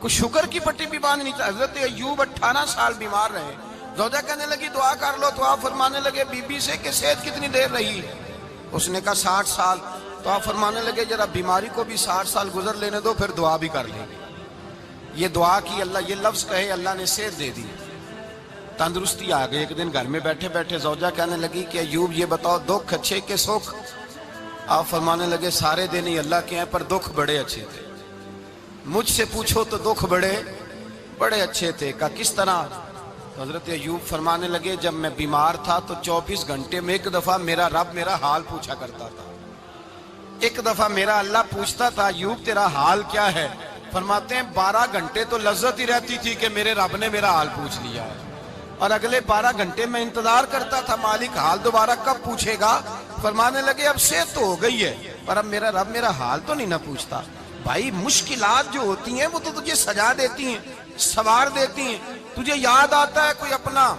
کوئی شکر کی پٹی بھی باندھنی چاہیے۔ حضرت ایوب 18 سال بیمار رہے، زوجہ کہنے لگی دعا کر لو، تو آپ فرمانے لگے بی بی سے کہ صحت کتنی دیر رہی؟ اس نے کہا 60 سال۔ تو آپ فرمانے لگے ذرا بیماری کو بھی 60 سال گزر لینے دو، پھر دعا بھی کر لیں۔ یہ دعا کی، اللہ یہ لفظ کہے، اللہ نے صحت دے دی، تندرستی آ گئی۔ ایک دن گھر میں بیٹھے بیٹھے زوجہ کہنے لگی کہ ایوب یہ بتاؤ دکھ اچھے کہ سکھ؟ آپ فرمانے لگے سارے دن ہی اللہ کے ہیں، پر دکھ بڑے اچھے تھے۔ مجھ سے پوچھو تو دکھ بڑے اچھے تھے۔ کہا کس طرح؟ تو حضرت ایوب فرمانے لگے جب میں بیمار تھا تو 24 گھنٹے میں ایک دفعہ میرا رب میرا حال پوچھا کرتا تھا۔ ایک دفعہ میرا اللہ پوچھتا تھا ایوب تیرا حال کیا ہے؟ فرماتے ہیں 12 گھنٹے تو لذت ہی رہتی تھی کہ میرے رب نے میرا حال پوچھ لیا ہے، اور اگلے 12 گھنٹے میں انتظار کرتا تھا مالک حال دوبارہ کب پوچھے گا۔ فرمانے لگے اب صحت تو ہو گئی ہے، پر اب میرا رب میرا حال تو نہیں نہ پوچھتا۔ بھائی مشکلات جو ہوتی ہیں وہ تو تجھے سجا دیتی ہیں، سوار دیتی ہیں۔ تجھے یاد آتا ہے کوئی اپنا،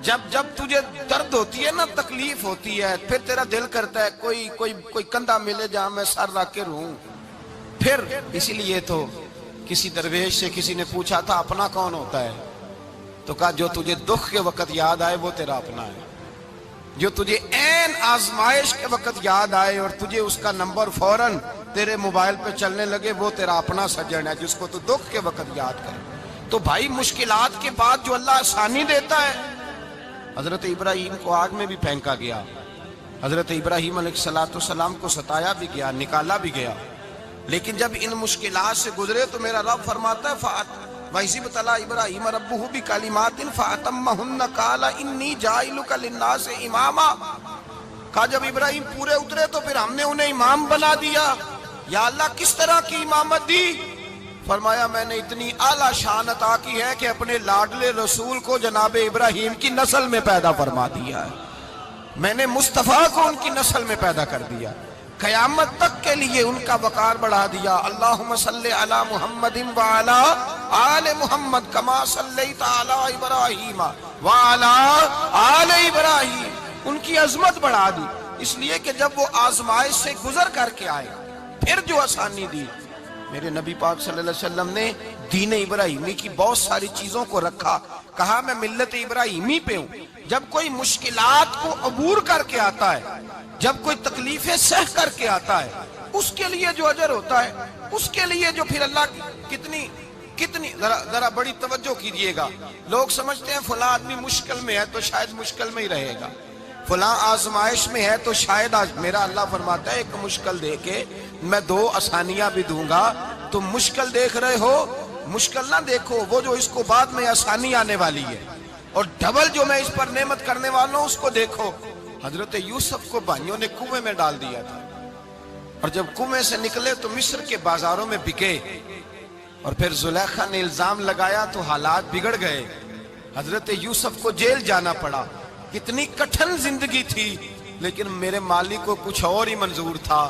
جب تجھے درد ہوتی ہے نا، تکلیف ہوتی ہے، پھر تیرا دل کرتا ہے کوئی کندھا ملے جہاں میں سر رکھ کے رہوں۔ پھر اسی لیے تو کسی درویش سے کسی نے پوچھا تھا اپنا کون ہوتا ہے؟ تو کہا جو تجھے دکھ کے وقت یاد آئے وہ تیرا اپنا ہے، جو تجھے عین آزمائش کے وقت یاد آئے اور تجھے اس کا نمبر فوراً تیرے موبائل پہ چلنے لگے وہ تیرا اپنا سجن ہے، جس کو تو دکھ کے وقت یاد کرے۔ تو بھائی مشکلات کے بعد جو اللہ آسانی دیتا ہے، حضرت ابراہیم کو آگ میں بھی پھینکا گیا، حضرت ابراہیم علیہ السلام کو ستایا بھی گیا، نکالا بھی گیا، لیکن جب ان مشکلات سے گزرے تو میرا رب فرماتا ہے وَإِذِ ابْتَلَىٰ إِبْرَاهِيمَ رَبُّهُ بِكَلِمَاتٍ فَأَتَمَّهُنَّ قَالَ إِنِّي جَاعِلُكَ لِلنَّاسِ إِمَامًا۔ کہا جب ابراہیم پورے اترے تو پھر ہم نے انہیں امام بنا دیا۔ یا اللہ کس طرح کی امامت دی؟ فرمایا میں نے اتنی اعلیٰ شان عطا کی ہے کہ اپنے لاڈلے رسول کو جناب ابراہیم کی نسل میں پیدا فرما دیا ہے، میں نے مصطفیٰ کو ان کی نسل میں پیدا کر دیا، قیامت تک کے لیے ان کا وقار بڑھا دیا۔ اللہم صلی علی محمد وعلی آل محمد کما صلیت علی ابراہیم وعلی آل ابراہیم، ان کی عظمت بڑھا دی، اس لیے کہ جب وہ آزمائش سے گزر کر کے آئے پھر جو آسانی دی۔ میرے نبی پاک صلی اللہ علیہ وسلم نے دین ابراہیمی کی بہت ساری چیزوں کو رکھا، کہا میں ملت ابراہیمی پہ ہوں۔ جب کوئی مشکلات کو عبور کر کے آتا ہے، جب کوئی تکلیفیں سہ کر کے آتا ہے، اس کے لیے جو اجر ہوتا ہے، اس کے لیے جو پھر اللہ کتنی ذرا بڑی توجہ کیجئے گا۔ لوگ سمجھتے ہیں فلاں آدمی مشکل میں ہے تو شاید مشکل میں ہی رہے گا، فلاں آزمائش میں ہے تو شاید میرا اللہ فرماتا ہے ایک مشکل دے کے میں 2 آسانیاں بھی دوں گا۔ تم مشکل دیکھ رہے ہو، مشکل نہ دیکھو، وہ جو اس کو بعد میں آسانی آنے والی ہے، اور ڈبل جو میں اس پر نعمت کرنے والا ہوں اس کو دیکھو۔ حضرت یوسف کو بھائیوں نے کنویں میں ڈال دیا تھا، اور جب کنویں سے نکلے تو مصر کے بازاروں میں بکے، اور پھر زلیخا نے الزام لگایا تو حالات بگڑ گئے، حضرت یوسف کو جیل جانا پڑا۔ کتنی کٹھن زندگی تھی، لیکن میرے مالک کو کچھ اور ہی منظور تھا۔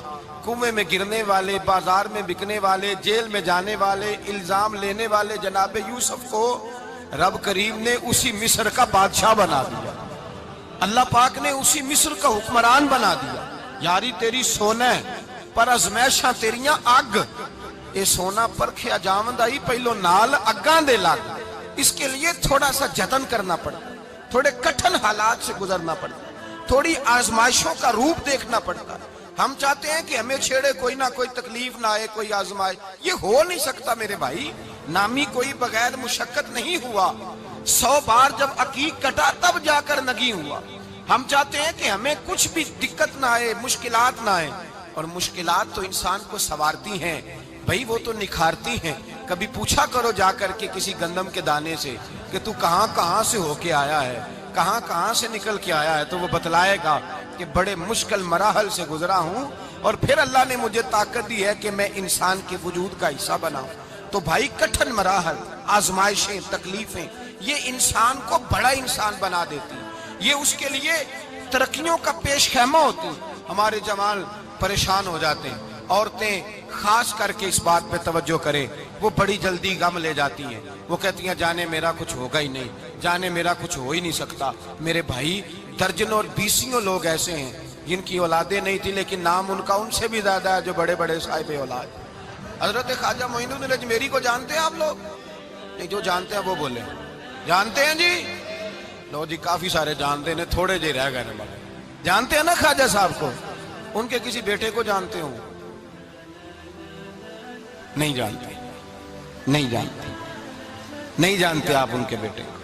کنویں میں گرنے والے، بازار میں بکنے والے، جیل میں جانے والے، الزام لینے والے جناب یوسف کو رب کریم نے اسی مصر کا بادشاہ بنا دیا، اللہ پاک نے اسی مصر کا حکمران بنا دیا۔ یاری تیری سونا پر ازمیشاں تیریاں اگ، اے سونا پرکھیا جاوندائی پہلو نال اگاں دے لگ۔ اس کے لیے تھوڑا سا جتن کرنا پڑتا، تھوڑے کٹھن حالات سے گزرنا پڑتا، تھوڑی آزمائشوں کا روپ دیکھنا پڑتا۔ ہم چاہتے ہیں کہ ہمیں چھیڑے کوئی نہ کوئی تکلیف نہ آئے، کوئی آزمائش، یہ ہو نہیں سکتا میرے بھائی۔ نامی کوئی بغیر مشقت نہیں ہوا، 100 بار جب عقیق کٹا تب جا کر نگی ہوا۔ ہم چاہتے ہیں کہ ہمیں کچھ بھی دقت نہ آئے، مشکلات نہ آئے، اور مشکلات تو انسان کو سنوارتی ہیں بھائی، وہ تو نکھارتی ہیں۔ کبھی پوچھا کرو جا کر کے کسی گندم کے دانے سے کہ تو کہاں سے ہو کے آیا ہے، کہاں سے نکل کے آیا ہے، تو وہ بتلائے گا کہ بڑے مشکل مراحل سے گزرا ہوں، اور پھر اللہ نے مجھے طاقت دی ہے کہ میں انسان کے وجود کا حصہ بناؤں۔ تو بھائی کٹھن مراحل، آزمائشیں، تکلیفیں، یہ انسان کو بڑا انسان بنا دیتی ہیں، یہ اس کے لیے ترقیوں کا پیش خیمہ ہوتی ہیں۔ ہمارے جوان پریشان ہو جاتے ہیں، عورتیں خاص کر کے اس بات پہ توجہ کریں، وہ بڑی جلدی غم لے جاتی ہیں، وہ کہتی ہیں جانے میرا کچھ ہوگا ہی نہیں، جانے میرا کچھ ہو ہی نہیں سکتا۔ میرے بھائی درجنوں اور بیسیوں لوگ ایسے ہیں جن کی اولادیں نہیں تھی، لیکن نام ان کا ان سے بھی زیادہ ہے جو بڑے بڑے صاحب اولاد۔ حضرت خواجہ معین الدین اجمیری کو جانتے ہیں آپ لوگ؟ نہیں، جو جانتے ہیں وہ بولیں۔ جانتے ہیں جی؟ لو جی، کافی سارے جانتے ہیں، تھوڑے جی رہ گئے نا۔ جانتے ہیں نا خواجہ صاحب کو؟ ان کے کسی بیٹے کو جانتے ہوں؟ نہیں جانتے، نہیں جانتے، نہیں جانتے آپ ان کے بیٹے کو۔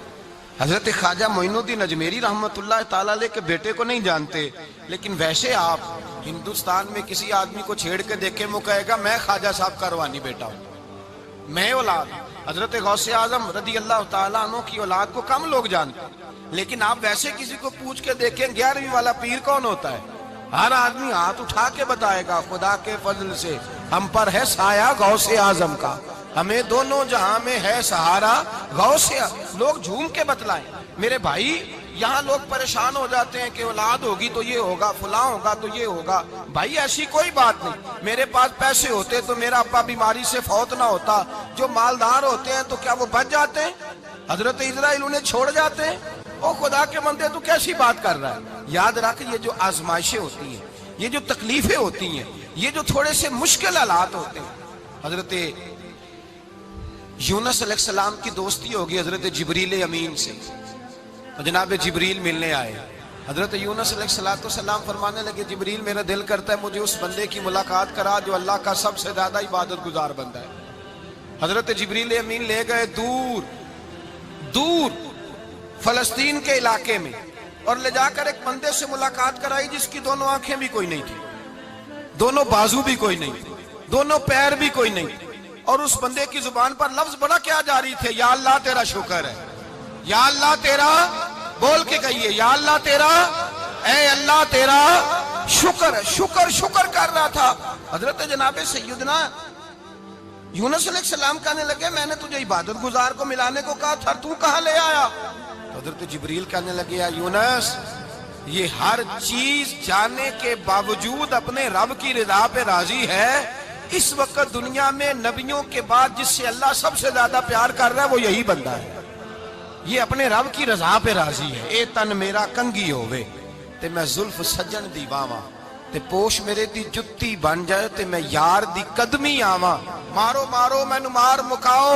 حضرت خواجہ معین الدین اجمیری رحمت اللہ تعالیٰ علیہ کے بیٹے کو نہیں جانتے، لیکن ویسے آپ ہندوستان میں کسی آدمی کو چھیڑ کے دیکھیں، وہ کہے گا میں خواجہ صاحب کا روحانی بیٹا ہوں، میں اولاد۔ حضرت غوث اعظم رضی اللہ تعالیٰ عنہ کی اولاد کو کم لوگ جانتے ہیں، لیکن آپ ویسے کسی کو پوچھ کے دیکھیں 11ویں والا پیر کون ہوتا ہے، ہر آدمی ہاتھ اٹھا کے بتائے گا خدا کے فضل سے ہم پر ہے سایہ غوث اعظم کا، ہمیں دونوں جہاں میں ہے سہارا غوث اعظم۔ لوگ جھوم کے بتلائیں۔ میرے بھائی، یہاں لوگ پریشان ہو جاتے ہیں کہ اولاد ہوگی تو یہ ہوگا، فلاں ہوگا تو یہ ہوگا۔ بھائی ایسی کوئی بات نہیں۔ میرے پاس پیسے ہوتے تو میرا ابا بیماری سے فوت نہ ہوتا۔ جو مالدار ہوتے ہیں تو کیا وہ بچ جاتے ہیں؟ حضرت اسرائیل انہیں چھوڑ جاتے ہیں؟ او خدا کے بندے، تو کیسی بات کر رہا ہے؟ یاد رکھ، یہ جو آزمائشیں ہوتی ہیں، یہ جو تکلیفیں ہوتی ہیں، یہ جو تھوڑے سے مشکل حالات ہوتے ہیں۔ حضرت یونس علیہ السلام کی دوستی ہوگی حضرت جبریل امین سے، جناب جبریل ملنے آئے۔ حضرت یونس علیہ السلام فرمانے لگے جبریل میرا دل کرتا ہے مجھے اس بندے کی ملاقات کرا جو اللہ کا سب سے زیادہ عبادت گزار بندہ ہے۔ حضرت جبریل امین لے گئے دور دور فلسطین کے علاقے میں، اور لے جا کر ایک بندے سے ملاقات کرائی جس کی دونوں آنکھیں بھی کوئی نہیں تھی، دونوں بازو بھی کوئی نہیں تھی، دونوں پیر بھی کوئی نہیں تھی، اور اس بندے کی زبان پر لفظ بڑا کیا جاری تھے، یا اللہ تیرا شکر ہے، یا اللہ تیرا، بول کے کہیے، یا اللہ تیرا، اے اللہ تیرا شکر ہے۔ شکر شکر کر رہا تھا۔ حضرت جناب سیدنا یونس علیہ السلام کہنے لگے میں نے تجھے عبادت گزار کو ملانے کو کہا تھا، تو کہاں لے آیا؟ حضرت جبریل کہنے لگے یا یونس، یہ ہر چیز جانے کے باوجود اپنے رب کی رضا پہ راضی ہے۔ اس وقت دنیا میں نبیوں کے بعد جس سے اللہ سب سے زیادہ پیار کر رہا ہے وہ یہی بندہ ہے، یہ اپنے رب کی رضا پہ راضی ہے۔ اے تن میرا کنگی ہووے تے میں زلف سجن دی باواں، تے پوش میرے دی جتی بن جائے تے میں یار دی قدمی آواں، مارو مارو مینو مار مکاؤ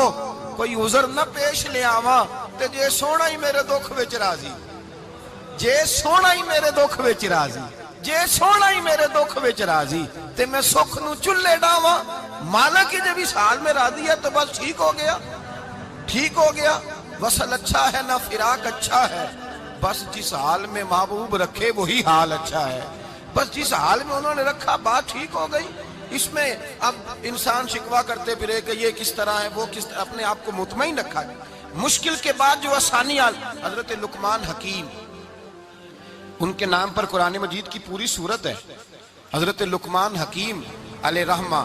کوئی عذر نہ پیش لے آواں، تے جے سونا ہی میرے دکھ وچ راضی، جے سونا ہی میرے دکھ وچ راضی، جے سونا ہی میرے دکھ وچ راضی، تے میں سکھ نو چلے ڈاواں۔ مانا کہ جب اس حال میں راضی ہے تو بس ٹھیک ہو گیا، ٹھیک ہو گیا۔ وصل اچھا ہے نہ فراق اچھا ہے، بس جس حال میں محبوب رکھے وہی حال اچھا ہے۔ بس جس حال میں انہوں نے رکھا بات ٹھیک ہو گئی۔ اس میں اب انسان شکوا کرتے پھرے کہ یہ کس طرح ہے، وہ کس طرح، اپنے آپ کو مطمئن رکھا ہے۔ مشکل کے بعد جو آسانی حضرت لقمان حکیم، ان کے نام پر قرآن مجید کی پوری سورت ہے۔ حضرت لقمان حکیم علیہ رحمہ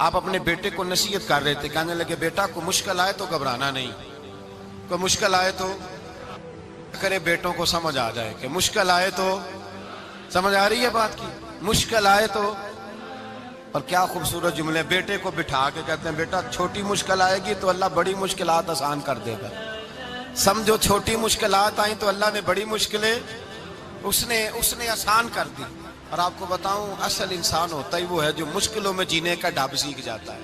آپ اپنے بیٹے کو نصیحت کر رہے تھے، کہنے لگے بیٹا کو مشکل آئے تو گھبرانا نہیں، کوئی مشکل آئے تو کرے بیٹوں کو سمجھ آ جائے کہ مشکل آئے تو، سمجھ آ رہی ہے بات کی، مشکل آئے تو۔ اور کیا خوبصورت جملے، بیٹے کو بٹھا کے کہتے ہیں بیٹا چھوٹی مشکل آئے گی تو اللہ بڑی مشکلات آسان کر دے گا، سمجھو چھوٹی مشکلات آئیں تو اللہ نے بڑی مشکلیں اس نے آسان کر دی۔ اور آپ کو بتاؤں اصل انسان ہوتا ہی وہ ہے جو مشکلوں میں جینے کا ڈھب سیکھ جاتا ہے،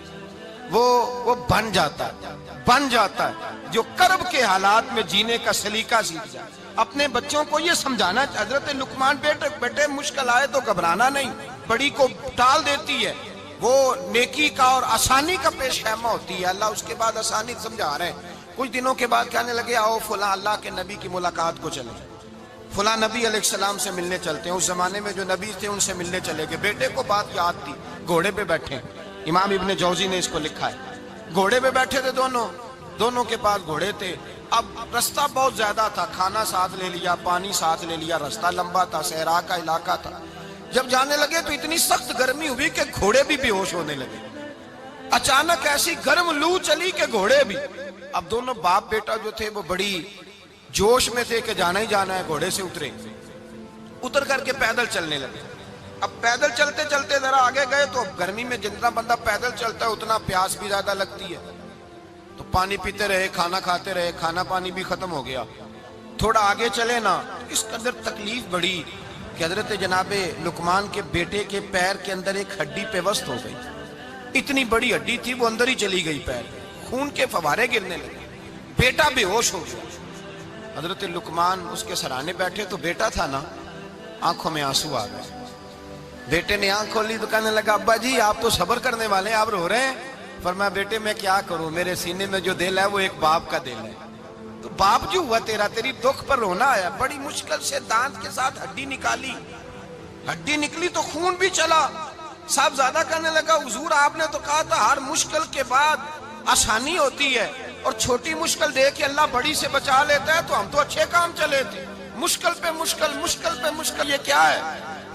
وہ بن جاتا ہے جو کرب کے حالات میں جینے کا سلیقہ سیکھ جائے۔ اپنے بچوں کو یہ سمجھانا، حضرت لقمان بیٹے مشکل آئے تو گھبرانا نہیں، بڑی کو ٹال دیتی ہے، وہ نیکی کا اور آسانی کا پیش خیمہ ہوتی ہے۔ اللہ اس کے بعد آسانی سمجھا رہے ہیں۔ کچھ دنوں کے بعد کہنے لگے آؤ فلاں اللہ کے نبی کی ملاقات کو چلیں، فلاں نبی علیہ السلام سے ملنے چلتے ہیں۔ اس زمانے میں جو نبی تھے ان سے ملنے چلے گئے۔ بیٹے کو بات یاد تھی، گھوڑے پہ بیٹھے، امام ابن جوزی نے اس کو لکھا ہے، گھوڑے پہ بیٹھے تھے دونوں کے پاس گھوڑے تھے۔ اب رستہ بہت زیادہ تھا، کھانا ساتھ لے لیا، پانی ساتھ لے لیا، رستہ لمبا تھا، صحرا کا علاقہ تھا۔ جب جانے لگے تو اتنی سخت گرمی ہوئی کہ گھوڑے بھی بے ہوش ہونے لگے۔ اچانک ایسی گرم لو چلی کہ گھوڑے بھی، اب دونوں باپ بیٹا جو تھے وہ بڑی جوش میں تھے کہ جانا ہی جانا ہے، گھوڑے سے اتر کر کے پیدل چلنے لگے۔ اب پیدل چلتے چلتے ذرا آگے گئے تو گرمی میں جتنا بندہ پیدل چلتا ہے اتنا پیاس بھی زیادہ لگتی ہے، تو پانی پیتے رہے، کھانا کھاتے رہے، کھانا پانی بھی ختم ہو گیا۔ تھوڑا آگے چلے نا، اس قدر تکلیف بڑی کہ حضرت جناب لقمان کے بیٹے کے پیر کے اندر ایک ہڈی پیوست ہو گئی، اتنی بڑی ہڈی تھی وہ اندر ہی چلی گئی پیر، خون کے فوارے گرنے لگے، بیٹا بے ہوش ہو گیا۔ حضرت لقمان اس کے سرانے بیٹھے تو بیٹا تھا نا، آنکھوں میں آنسو آ گئے۔ بیٹے نے آنکھ کھولی تو کہنے لگا ابا جی آپ تو صبر کرنے والے ہیں، آپ رو رہے ہیں؟ فرمایا بیٹے میں کیا کروں، میرے سینے میں جو دل ہے وہ ایک باپ کا دل ہے، تو باپ جو ہوا تیرا، تیری دکھ پر رونا آیا۔ بڑی مشکل سے دانت کے ساتھ ہڈی نکالی، ہڈی نکلی تو خون بھی چلا۔ صاحب زیادہ کہنے لگا حضور آپ نے تو کہا تھا ہر مشکل کے بعد آسانی ہوتی ہے، اور چھوٹی مشکل دیکھ کے اللہ بڑی سے بچا لیتا ہے، تو ہم تو اچھے کام چلے تھے، مشکل پہ مشکل، مشکل پہ مشکل، یہ کیا ہے؟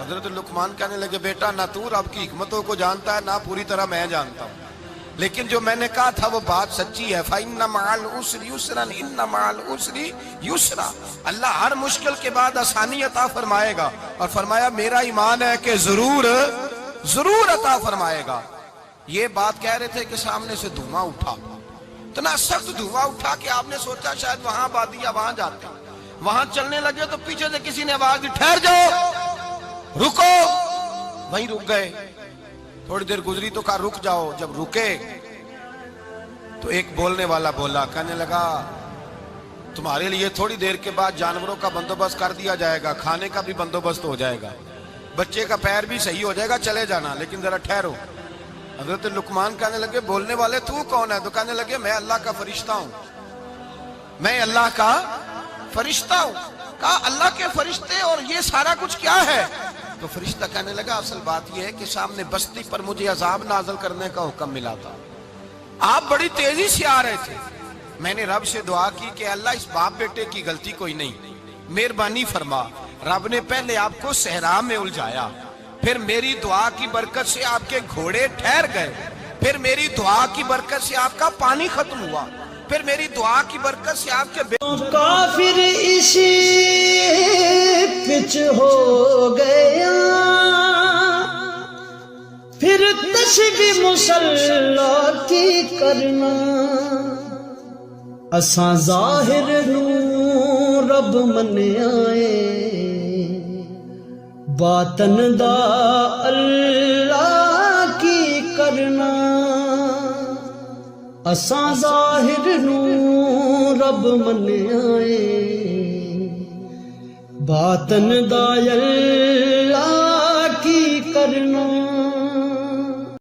حضرت لقمان کہنے لگے بیٹا نہ تو رب کی حکمتوں کو جانتا ہے، نہ پوری طرح میں جانتا ہوں، لیکن جو میں نے کہا تھا وہ بات سچی ہے۔ فَإِنَّ مَعَ الْعُسْرِ يُسْرًا إِنَّ مَعَ الْعُسْرِ يُسْرًا، اللہ ہر مشکل کے بعد آسانی عطا فرمائے گا، اور فرمایا میرا ایمان ہے کہ ضرور ضرور عطا فرمائے گا۔ یہ بات کہہ رہے تھے کہ سامنے سے دھواں اٹھا، اتنا سخت دھواں اٹھا کہ آپ نے سوچا شاید وہاں بادیا، وہاں جاتے ہیں۔ وہاں چلنے لگے تو پیچھے سے کسی نے آواز دی ٹھہر جاؤ، رکو، وہیں رک گئے۔ تھوڑی دیر گزری تو کہا رک جاؤ، جب رکے تو ایک بولنے والا بولا، کہنے لگا تمہارے لیے تھوڑی دیر کے بعد جانوروں کا بندوبست کر دیا جائے گا، کھانے کا بھی بندوبست ہو جائے گا، بچے کا پیر بھی صحیح ہو جائے گا، چلے جانا، لیکن ذرا ٹھہرو۔ حضرت لقمان کہنے لگے بولنے والے تو کون ہے؟ تو کہنے لگے میں اللہ کا فرشتہ ہوں، میں اللہ کا فرشتہ ہوں۔ کہا اللہ کے فرشتے اور یہ سارا کچھ کیا ہے؟ تو فرشتہ کہنے لگا اصل بات یہ ہے کہ سامنے بستی پر مجھے عذاب نازل کرنے کا حکم ملا تھا، آپ بڑی تیزی سے آ رہے تھے، میں نے رب سے دعا کی کہ اللہ اس باپ بیٹے کی غلطی کوئی نہیں، مہربانی فرما۔ رب نے پہلے آپ کو صحرا میں الجھایا، پھر میری دعا کی برکت سے آپ کے گھوڑے ٹھہر گئے، پھر میری دعا کی برکت سے آپ کا پانی ختم ہوا، پھر میری دعا کی برکت سے آپ کے کافر اسی پچ ہو گیا، پھر تسبیح مصلی کی کرنا، اساں ظاہر نوں رب منیائے، باطن دا اللہ کی کرنا، اساں ظاہر نوں رب منیائے، باطن دا اللہ